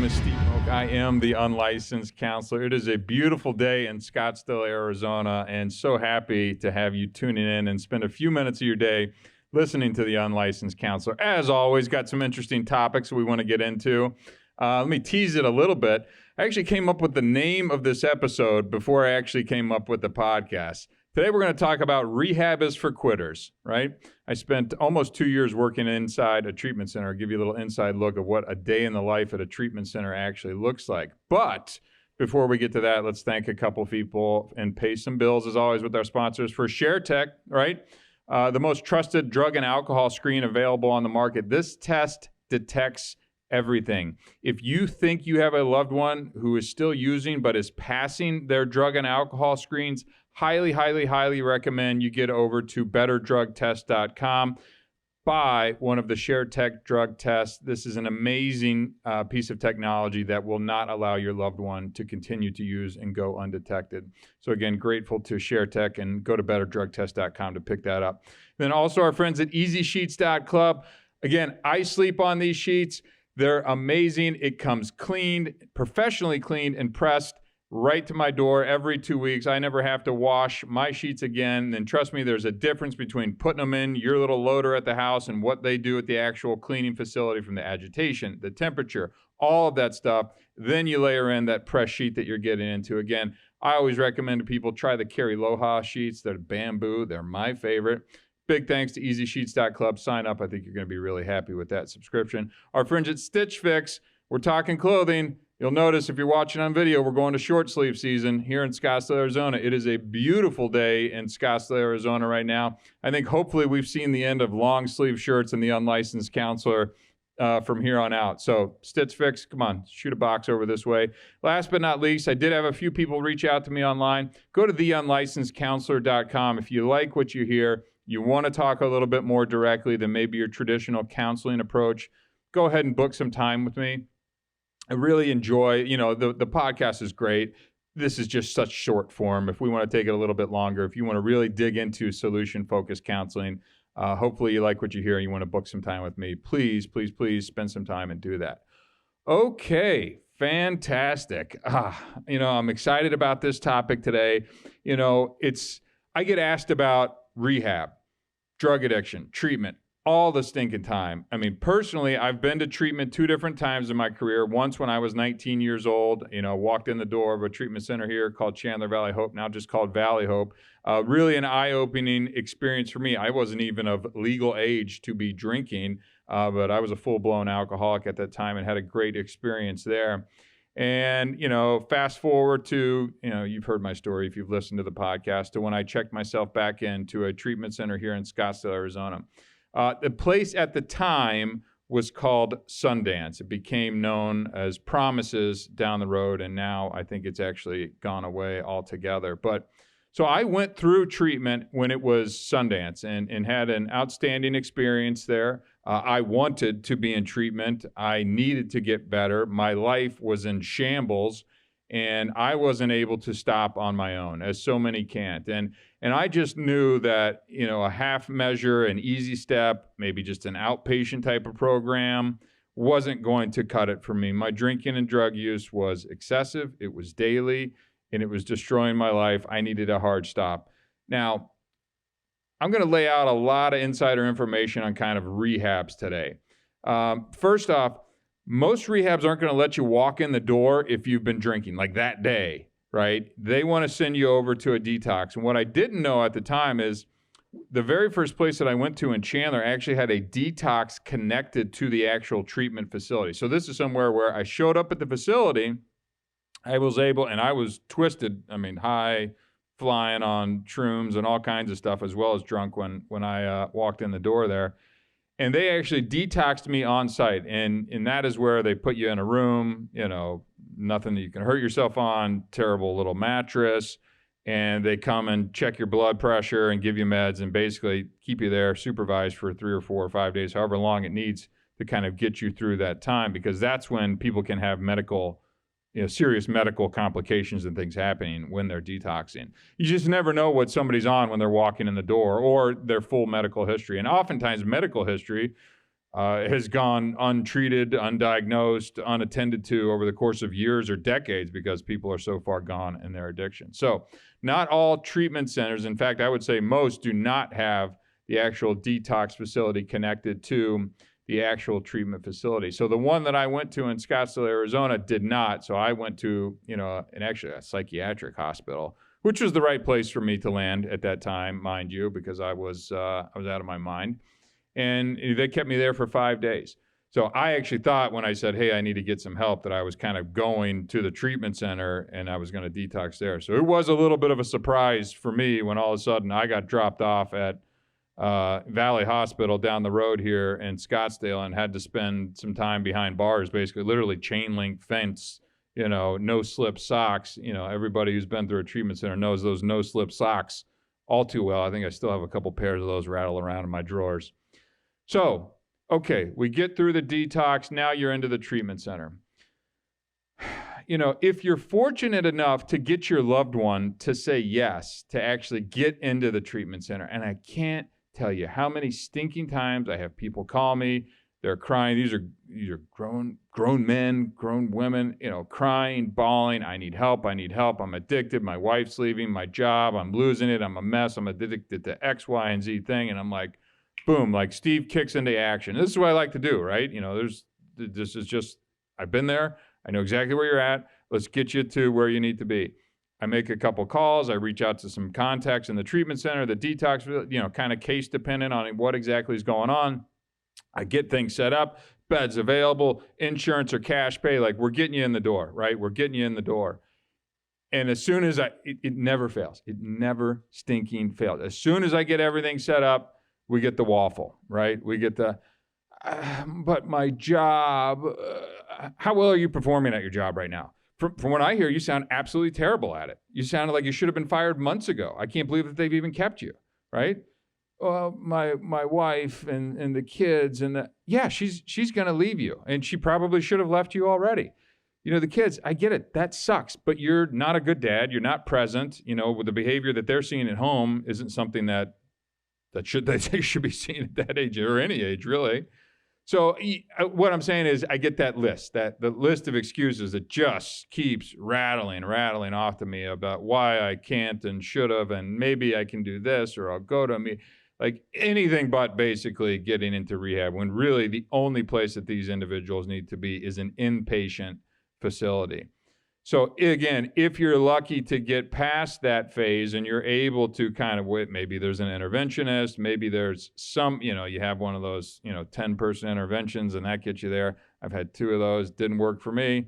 is Steve Moak. I am the unlicensed counselor. It is a beautiful day in Scottsdale, Arizona, and so happy to have you tuning in and spend a few minutes of your day listening to the unlicensed counselor. As always, got some interesting topics we want to get into. Let me tease it a little bit. I actually came up with the name of this episode before I actually came up with the podcast. Today we're going to talk about Rehab is for quitters, right? I spent almost 2 years working inside a treatment center. I'll give you a little inside look of what a day in the life at a treatment center actually looks like. But before we get to that, let's thank a couple people and pay some bills, as always, with our sponsors. For ShareTech, right? The most trusted drug and alcohol screen available on the market. This test detects everything. If you think you have a loved one who is still using but is passing their drug and alcohol screens, highly recommend you get over to betterdrugtest.com. Buy one of the ShareTech drug tests. This is an amazing piece of technology that will not allow your loved one to continue to use and go undetected. So again, grateful to ShareTech, and go to betterdrugtest.com to pick that up. Then also our friends at EasySheets.club. Again, I sleep on these sheets. They're amazing. It comes cleaned, professionally cleaned and pressed right to my door every 2 weeks. I never have to wash my sheets again. And trust me, there's a difference between putting them in your little loader at the house and what they do at the actual cleaning facility, from the agitation, the temperature, all of that stuff. Then you layer in that press sheet that you're getting into. Again, I always recommend to people try the Carrie Loha sheets. They're bamboo. They're my favorite. Big thanks to EasySheets.club. Sign up. I think you're going to be really happy with that subscription. Our friends at Stitch Fix. We're talking clothing. You'll notice if you're watching on video, we're going to short sleeve season here in Scottsdale, Arizona. It is a beautiful day in Scottsdale, Arizona right now. I think hopefully we've seen the end of long sleeve shirts and the unlicensed counselor from here on out. So Stitch Fix, come on, shoot a box over this way. Last but not least, I did have a few people reach out to me online. Go to theunlicensedcounselor.com. If you like what you hear, you want to talk a little bit more directly than maybe your traditional counseling approach, go ahead and book some time with me. I really enjoy, the podcast is great. This is just such short form. If we want to take it a little bit longer, if you want to really dig into solution-focused counseling, hopefully you like what you hear and you want to book some time with me. Please spend some time and do that. Okay, fantastic. I'm excited about this topic today. I get asked about rehab, drug addiction, treatment, all the stinking time. I mean, personally, I've been to treatment 2 different times in my career. Once when I was 19 years old, walked in the door of a treatment center here called Chandler Valley Hope, now just called Valley Hope. Really an eye-opening experience for me. I wasn't even of legal age to be drinking, but I was a full-blown alcoholic at that time and had a great experience there. And, fast forward to, you've heard my story if you've listened to the podcast, to when I checked myself back into a treatment center here in Scottsdale, Arizona. The place at the time was called Sundance. It became known as Promises down the road, and now I think it's actually gone away altogether. But so I went through treatment when it was Sundance and had an outstanding experience there. I wanted to be in treatment. I needed to get better. My life was in shambles, and I wasn't able to stop on my own, as so many can't. And I just knew that, a half measure, an easy step, maybe just an outpatient type of program wasn't going to cut it for me. My drinking and drug use was excessive. It was daily, and it was destroying my life. I needed a hard stop. Now, I'm going to lay out a lot of insider information on kind of rehabs today. First off, most rehabs aren't going to let you walk in the door if you've been drinking, like that day, right? They want to send you over to a detox. And what I didn't know at the time is the very first place that I went to in Chandler actually had a detox connected to the actual treatment facility. So this is somewhere where I showed up at the facility, I was twisted, high, flying on shrooms and all kinds of stuff, as well as drunk when I walked in the door there. And they actually detoxed me on site. And that is where they put you in a room, nothing that you can hurt yourself on, terrible little mattress. And they come and check your blood pressure and give you meds and basically keep you there supervised for 3 or 4 or 5 days, however long it needs to kind of get you through that time, because that's when people can have serious medical complications and things happening when they're detoxing. You just never know what somebody's on when they're walking in the door, or their full medical history. And oftentimes medical history has gone untreated, undiagnosed, unattended to over the course of years or decades because people are so far gone in their addiction. So not all treatment centers, in fact, I would say most, do not have the actual detox facility connected to the actual treatment facility. So the one that I went to in Scottsdale, Arizona did not. So I went to, actually a psychiatric hospital, which was the right place for me to land at that time, mind you, because I was out of my mind. And they kept me there for 5 days. So I actually thought when I said, hey, I need to get some help, that I was kind of going to the treatment center and I was going to detox there. So it was a little bit of a surprise for me when all of a sudden I got dropped off at Valley Hospital down the road here in Scottsdale and had to spend some time behind bars, basically literally chain link fence, no slip socks. Everybody who's been through a treatment center knows those no slip socks all too well. I think I still have a couple pairs of those rattle around in my drawers. So, okay, we get through the detox. Now you're into the treatment center. If you're fortunate enough to get your loved one to say yes, to actually get into the treatment center, and I can't tell you how many stinking times I have people call me. They're crying. These are grown men, grown women, crying, bawling. I need help. I'm addicted. My wife's leaving my job. I'm losing it. I'm a mess. I'm addicted to X, Y, and Z thing. And I'm like, boom, like Steve kicks into action. This is what I like to do, right? This is just, I've been there. I know exactly where you're at. Let's get you to where you need to be. I make a couple calls. I reach out to some contacts in the treatment center, the detox, kind of case dependent on what exactly is going on. I get things set up, beds available, insurance or cash pay. Like, we're getting you in the door, right? We're getting you in the door. And as soon as it never fails. It never stinking fails. As soon as I get everything set up, we get the waffle, right? We get the, but my job, how well are you performing at your job right now? From what I hear, you sound absolutely terrible at it. You sounded like you should have been fired months ago. I can't believe that they've even kept you, right? Well, my wife and the kids she's going to leave you, and she probably should have left you already. The kids, I get it. That sucks, but you're not a good dad. You're not present. With the behavior that they're seeing at home isn't something that they should be seeing at that age or any age, really. So what I'm saying is, I get that list, the list of excuses that just keeps rattling off to me about why I can't and should have, and maybe I can do this, or I'll go to me, like anything but basically getting into rehab, when really the only place that these individuals need to be is an inpatient facility. So again, if you're lucky to get past that phase and you're able to kind of wait, maybe there's an interventionist, maybe there's some, you have one of those, 10-person interventions and that gets you there. I've had 2 of those, didn't work for me.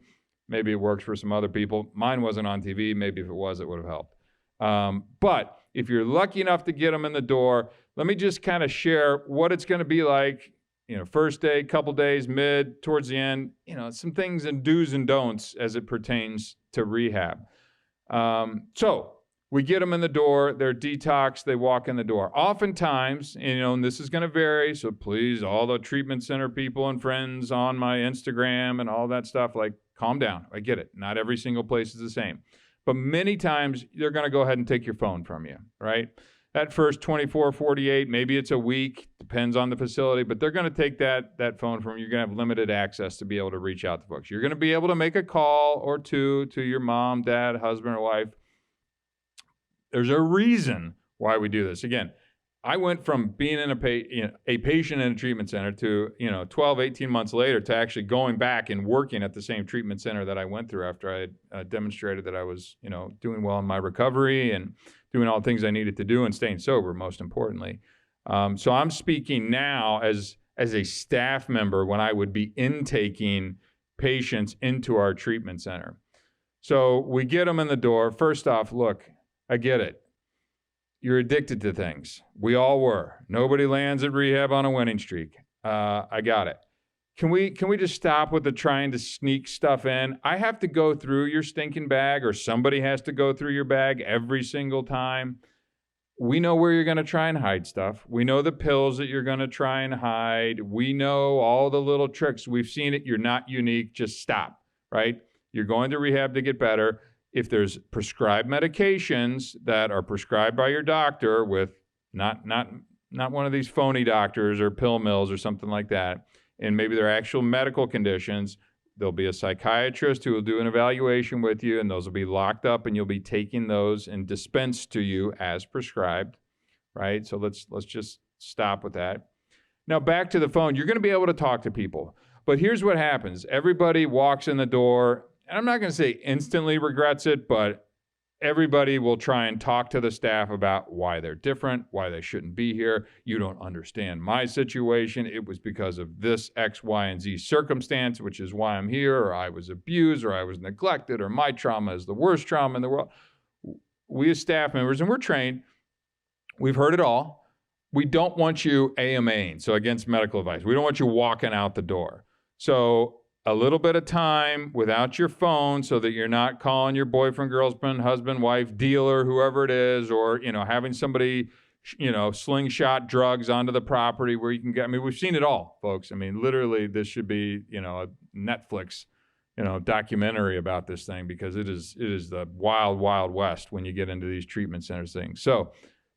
Maybe it works for some other people. Mine wasn't on TV. Maybe if it was, it would have helped. But if you're lucky enough to get them in the door, let me just kind of share what it's going to be like. First day, couple days, mid, towards the end, some things and do's and don'ts as it pertains to rehab. So we get them in the door, they're detoxed, they walk in the door. Oftentimes, and this is going to vary, so please, all the treatment center people and friends on my Instagram and all that stuff, like, calm down. I get it. Not every single place is the same. But many times, they're going to go ahead and take your phone from you, right? That first 24, 48, maybe it's a week, depends on the facility, but they're going to take that phone from you. You're going to have limited access to be able to reach out to folks. You're going to be able to make a call or two to your mom, dad, husband, or wife. There's a reason why we do this. Again, I went from being a patient in a treatment center to 12, 18 months later to actually going back and working at the same treatment center that I went through after I had demonstrated that I was doing well in my recovery and doing all the things I needed to do and staying sober, most importantly. So I'm speaking now as a staff member when I would be intaking patients into our treatment center. So we get them in the door. First off, look, I get it. You're addicted to things. We all were. Nobody lands at rehab on a winning streak. I got it. Can we just stop with the trying to sneak stuff in? I have to go through your stinking bag, or somebody has to go through your bag every single time. We know where you're going to try and hide stuff. We know the pills that you're going to try and hide. We know all the little tricks. We've seen it. You're not unique. Just stop, right? You're going to rehab to get better. If there's prescribed medications that are prescribed by your doctor with not not one of these phony doctors or pill mills or something like that, and maybe they're actual medical conditions, there'll be a psychiatrist who will do an evaluation with you, and those will be locked up, and you'll be taking those and dispensed to you as prescribed, right? So let's just stop with that. Now back to the phone. You're going to be able to talk to people, but here's what happens. Everybody walks in the door, and I'm not going to say instantly regrets it, but everybody will try and talk to the staff about why they're different, why they shouldn't be here. You don't understand my situation. It was because of this X, Y, and Z circumstance, which is why I'm here, or I was abused, or I was neglected, or my trauma is the worst trauma in the world. We as staff members, and we're trained, we've heard it all. We don't want you AMAing, so against medical advice. We don't want you walking out the door. So a little bit of time without your phone so that you're not calling your boyfriend, girlfriend, husband, wife, dealer, whoever it is, or, having somebody, slingshot drugs onto the property where you can get, we've seen it all, folks. Literally this should be, a Netflix, documentary about this thing, because it is the wild, wild west when you get into these treatment centers things. So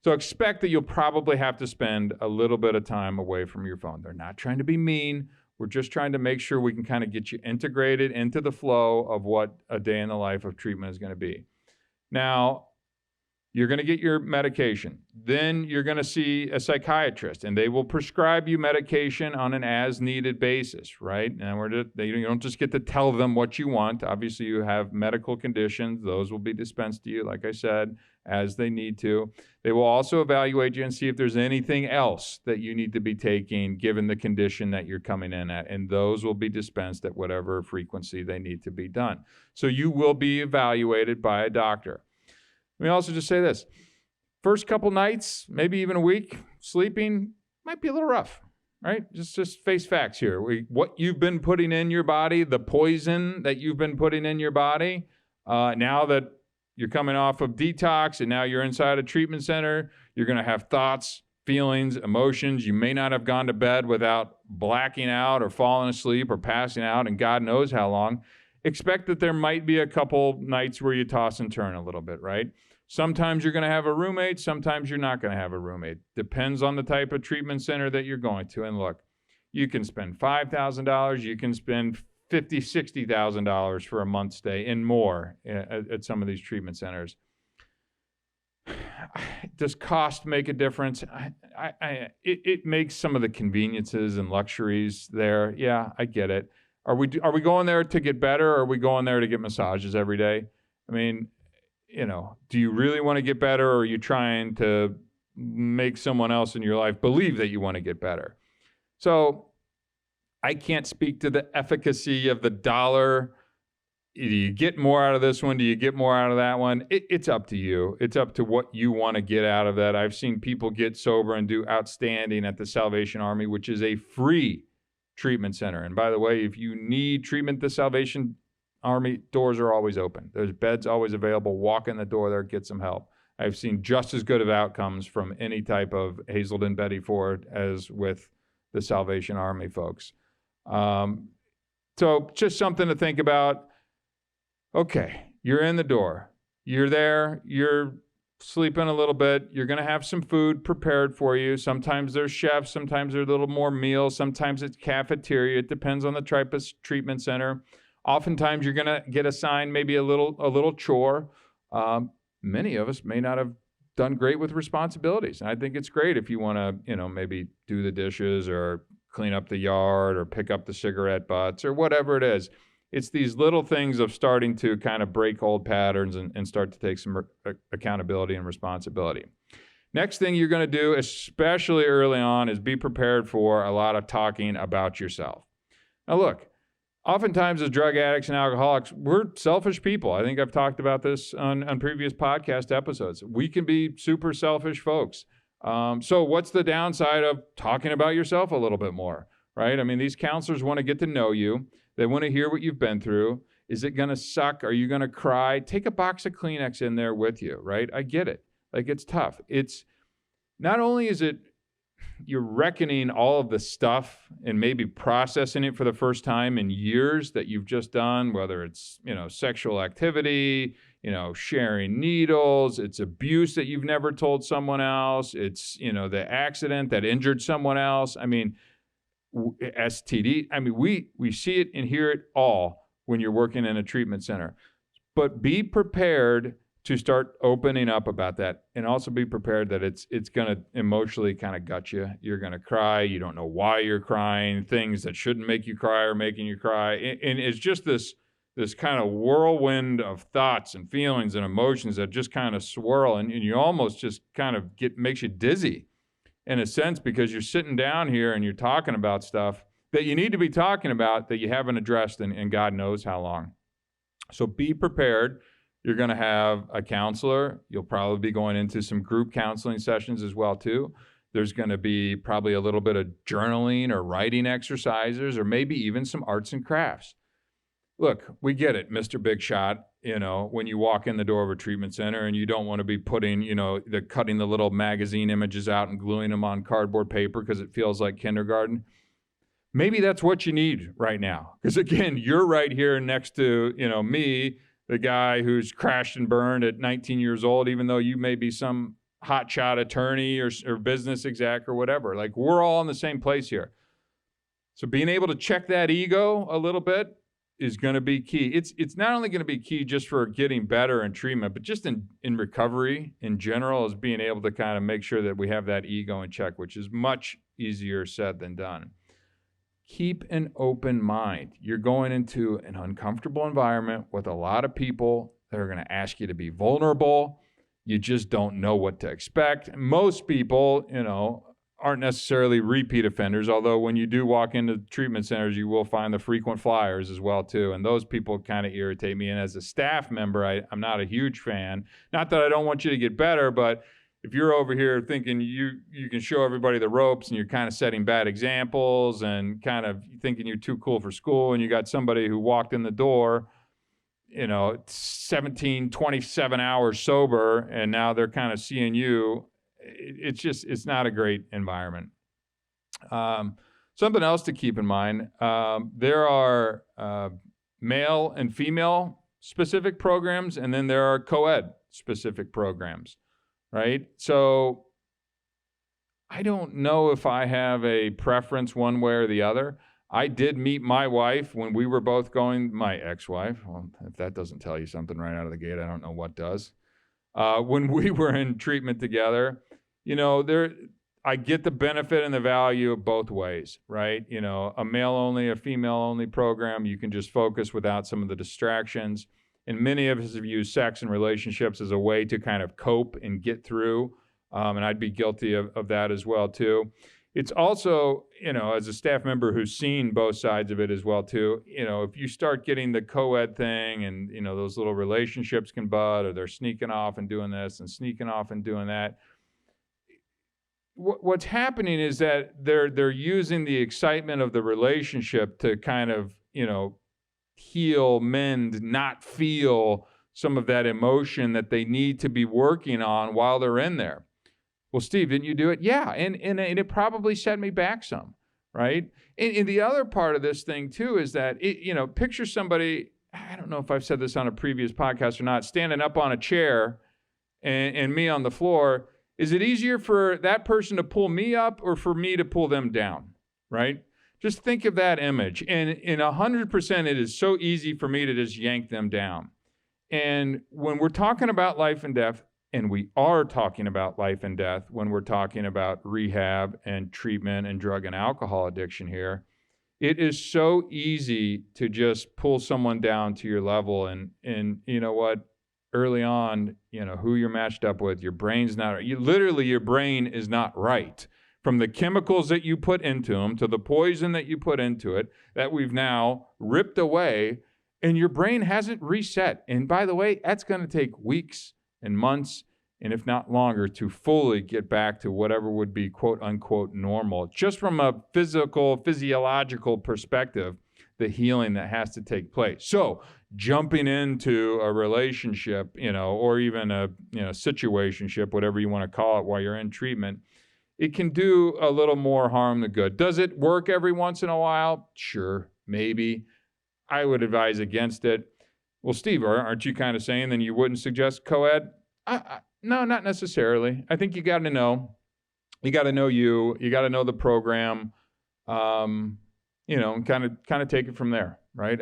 expect that you'll probably have to spend a little bit of time away from your phone. They're not trying to be mean. We're just trying to make sure we can kind of get you integrated into the flow of what a day in the life of treatment is going to be. Now, you're going to get your medication. Then you're going to see a psychiatrist, and they will prescribe you medication on an as-needed basis, right? And you don't just get to tell them what you want. Obviously, you have medical conditions. Those will be dispensed to you, like I said, as they need to. They will also evaluate you and see if there's anything else that you need to be taking given the condition that you're coming in at, and those will be dispensed at whatever frequency they need to be done. So you will be evaluated by a doctor. Let me also just say this. First couple nights, maybe even a week, sleeping might be a little rough, right? Just face facts here. What you've been putting in your body, the poison that you've been putting in your body, now that you're coming off of detox and now you're inside a treatment center, you're going to have thoughts, feelings, emotions. You may not have gone to bed without blacking out or falling asleep or passing out, and God knows how long. Expect that there might be a couple nights where you toss and turn a little bit, right? Sometimes you're going to have a roommate. Sometimes you're not going to have a roommate. Depends on the type of treatment center that you're going to. And look, you can spend $5,000. You can spend $50,000, $60,000 for a month stay and more at some of these treatment centers. Does cost make a difference? It makes some of the conveniences and luxuries there. Yeah, I get it. Are we going there to get better, or are we going there to get massages every day? Do you really want to get better, or are you trying to make someone else in your life believe that you want to get better? So I can't speak to the efficacy of the dollar. Do you get more out of this one? Do you get more out of that one? It's up to you. It's up to what you want to get out of that. I've seen people get sober and do outstanding at the Salvation Army, which is a free treatment center. And by the way, if you need treatment, the Salvation Army doors are always open. There's beds always available. Walk in the door there, get some help. I've seen just as good of outcomes from any type of Hazelden Betty Ford as with the Salvation Army folks. So just something to think about. Okay, you're in the door. You're there. You're sleeping a little bit. You're going to have some food prepared for you. Sometimes there's chefs. Sometimes there's a little more meals. Sometimes it's cafeteria. It depends on the type of treatment center. Oftentimes you're going to get assigned maybe a little chore. Many of us may not have done great with responsibilities. And I think it's great if you want to, maybe do the dishes or clean up the yard or pick up the cigarette butts or whatever it is. It's these little things of starting to kind of break old patterns and start to take some accountability and responsibility. Next thing you're going to do, especially early on, is be prepared for a lot of talking about yourself. Now look, oftentimes as drug addicts and alcoholics, we're selfish people. I think I've talked about this on previous podcast episodes. We can be super selfish folks. So what's the downside of talking about yourself a little bit more, right? These counselors want to get to know you. They want to hear what you've been through. Is it going to suck? Are you going to cry? Take a box of Kleenex in there with you, right? I get it. It's tough. It's not only is it you're reckoning all of the stuff and maybe processing it for the first time in years that you've just done, whether it's, sexual activity, sharing needles. It's abuse that you've never told someone else. It's, the accident that injured someone else. I mean, STD. I mean, we see it and hear it all when you're working in a treatment center. But be prepared to start opening up about that, and also be prepared that it's going to emotionally kind of gut you. You're going to cry. You don't know why you're crying. Things that shouldn't make you cry are making you cry. And it's just this kind of whirlwind of thoughts and feelings and emotions that just kind of swirl, and you almost just kind of makes you dizzy in a sense, because you're sitting down here and you're talking about stuff that you need to be talking about that you haven't addressed in God knows how long. So be prepared. You're going to have a counselor. You'll probably be going into some group counseling sessions as well, too. There's going to be probably a little bit of journaling or writing exercises, or maybe even some arts and crafts. Look, we get it, Mr. Big Shot, when you walk in the door of a treatment center and you don't want to be putting, cutting the little magazine images out and gluing them on cardboard paper because it feels like kindergarten. Maybe that's what you need right now. Because again, you're right here next to, me, the guy who's crashed and burned at 19 years old, even though you may be some hotshot attorney or business exec or whatever. Like, we're all in the same place here. So being able to check that ego a little bit is going to be key. It's not only going to be key just for getting better in treatment, but just in recovery in general, is being able to kind of make sure that we have that ego in check, which is much easier said than done. Keep an open mind. You're going into an uncomfortable environment with a lot of people that are going to ask you to be vulnerable. You just don't know what to expect. Most people, aren't necessarily repeat offenders, although when you do walk into treatment centers, you will find the frequent flyers as well, too. And those people kind of irritate me. And as a staff member, I'm not a huge fan. Not that I don't want you to get better, but if you're over here thinking you can show everybody the ropes and you're kind of setting bad examples and kind of thinking you're too cool for school, and you got somebody who walked in the door, 27 hours sober, and now they're kind of seeing you, it's not a great environment. Something else to keep in mind, there are male and female specific programs, and then there are co-ed specific programs, right? So I don't know if I have a preference one way or the other. I did meet my wife when we were both going, my ex-wife. Well, if that doesn't tell you something right out of the gate, I don't know what does. When we were in treatment together, I get the benefit and the value of both ways, right? A male only, a female only program, you can just focus without some of the distractions. And many of us have used sex and relationships as a way to kind of cope and get through. And I'd be guilty of that as well, too. It's also, as a staff member who's seen both sides of it as well, too, if you start getting the co-ed thing and, those little relationships can bud, or they're sneaking off and doing this and sneaking off and doing that. What's happening is that they're using the excitement of the relationship to kind of, heal, mend, not feel some of that emotion that they need to be working on while they're in there. Well, Steve, didn't you do it? Yeah, and it probably set me back some, right? And the other part of this thing, too, is that, picture somebody, I don't know if I've said this on a previous podcast or not, standing up on a chair and me on the floor. Is it easier for that person to pull me up or for me to pull them down, right? Just think of that image. And in 100%, it is so easy for me to just yank them down. And when we're talking about life and death, and we are talking about life and death when we're talking about rehab and treatment and drug and alcohol addiction here, it is so easy to just pull someone down to your level. And you know what? Early on, who you're matched up with, your brain's not, your brain is not right. From the chemicals that you put into them to the poison that you put into it, that we've now ripped away, and your brain hasn't reset. And by the way, that's going to take weeks and months, and if not longer, to fully get back to whatever would be quote unquote normal. Just from a physiological perspective, the healing that has to take place. So jumping into a relationship, or even a situationship, whatever you want to call it, while you're in treatment, it can do a little more harm than good. Does it work every once in a while? Sure, maybe. I would advise against it. Well, Steve, aren't you kind of saying then you wouldn't suggest co-ed? No, not necessarily. I think you got to know. You got to know you. You got to know the program. And kind of take it from there, right?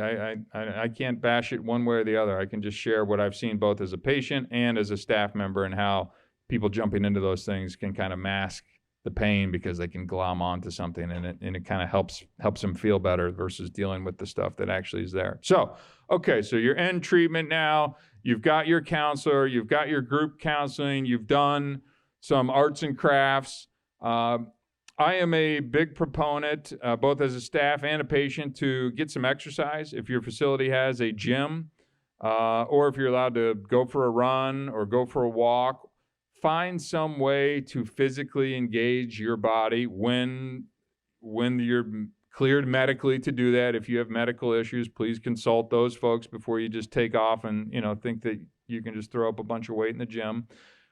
I can't bash it one way or the other. I can just share what I've seen both as a patient and as a staff member, and how people jumping into those things can kind of mask the pain because they can glom onto something, and it kind of helps them feel better versus dealing with the stuff that actually is there. So, okay, so you're in treatment now. You've got your counselor. You've got your group counseling. You've done some arts and crafts. I am a big proponent, both as a staff and a patient, to get some exercise. If your facility has a gym, or if you're allowed to go for a run or go for a walk, find some way to physically engage your body when you're cleared medically to do that. If you have medical issues, please consult those folks before you just take off and think that you can just throw up a bunch of weight in the gym.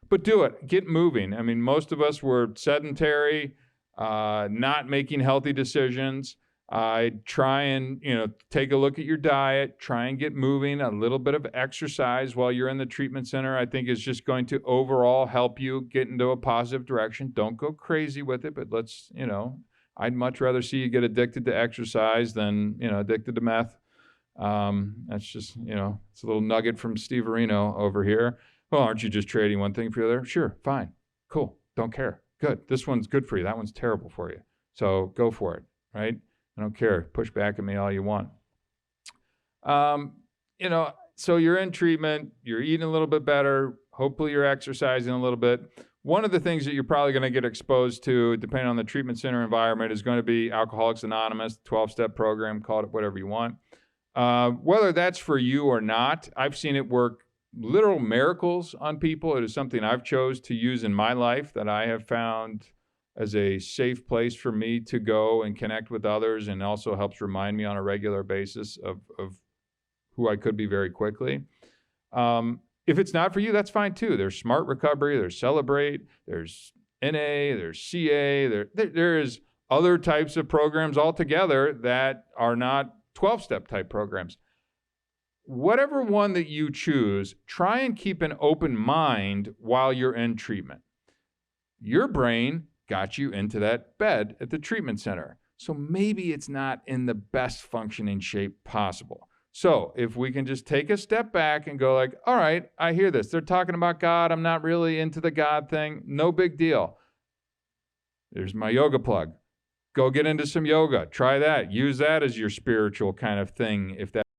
But do it. Get moving. I mean, most of us were sedentary, not making healthy decisions. Try and, take a look at your diet, try and get moving. A little bit of exercise while you're in the treatment center, I think, is just going to overall help you get into a positive direction. Don't go crazy with it, but I'd much rather see you get addicted to exercise than, addicted to meth. That's just, it's a little nugget from Steve Areno over here. Well, aren't you just trading one thing for the other? Sure, fine, cool, don't care. Good, this one's good for you, that one's terrible for you. So go for it, right? I don't care. Push back at me all you want. So you're in treatment, you're eating a little bit better, hopefully you're exercising a little bit. One of the things that you're probably going to get exposed to, depending on the treatment center environment, is going to be Alcoholics Anonymous, 12-step program, call it whatever you want. Whether that's for you or not, I've seen it work literal miracles on people. It is something I've chose to use in my life that I have found as a safe place for me to go and connect with others, and also helps remind me on a regular basis of who I could be very quickly. If it's not for you, that's fine too. There's Smart Recovery, there's Celebrate, there's NA, there's CA, there's other types of programs altogether that are not 12-step type programs. Whatever one that you choose, try and keep an open mind while you're in treatment. Your brain got you into that bed at the treatment center, so maybe it's not in the best functioning shape possible. So if we can just take a step back and go like, all right, I hear this. They're talking about God. I'm not really into the God thing. No big deal. There's my yoga plug. Go get into some yoga. Try that. Use that as your spiritual kind of thing if that